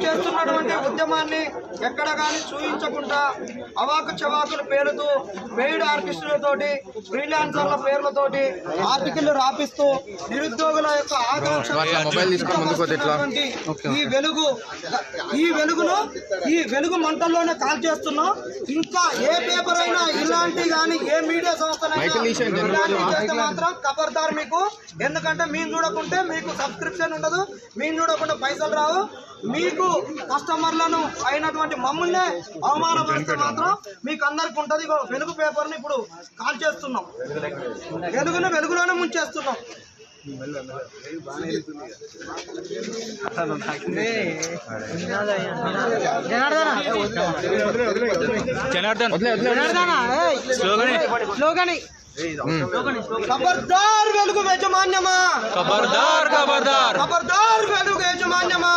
చేస్తున్నటువంటి ఉద్యమాన్ని ఎక్కడ కానీ చూయించకుండా అవాకు చవాకుల పేరుతో పెయిడ్ ఆర్టిస్టులతోటి ఫ్రీలాన్సర్ల పేర్లతోటి ఆర్టికల్ రాపిస్తూ నిరుద్యోగుల యొక్క ఆకాంక్ష ఈ వెలుగు మంటల్లోనే కాల్ చేస్తున్నాం. ఇంకా ఏ పేపర్ అయినా ఇలాంటి కానీ ఏ మీడియా సంస్థ మాత్రం ఖబర్దార్ మీకు. ఎందుకంటే మేము చూడకుంటే మీకు సబ్స్క్రిప్షన్ ఉండదు, మేము చూడకుండా పైసలు రావు. మీకు కస్టమర్లను అయినటువంటి మమ్మల్ని అవమానపరిస్తే మాత్రం మీకు అందరికి ఉంటుంది. వెలుగు పేపర్ని ఇప్పుడు కాల్ చేస్తున్నాం, వెలుగులోనే ముంచేస్తున్నాం. ఖబర్దార్ వెలుగు యాజమాన్యమా, ఖబర్దార్ వెలుగు యాజమాన్యమా.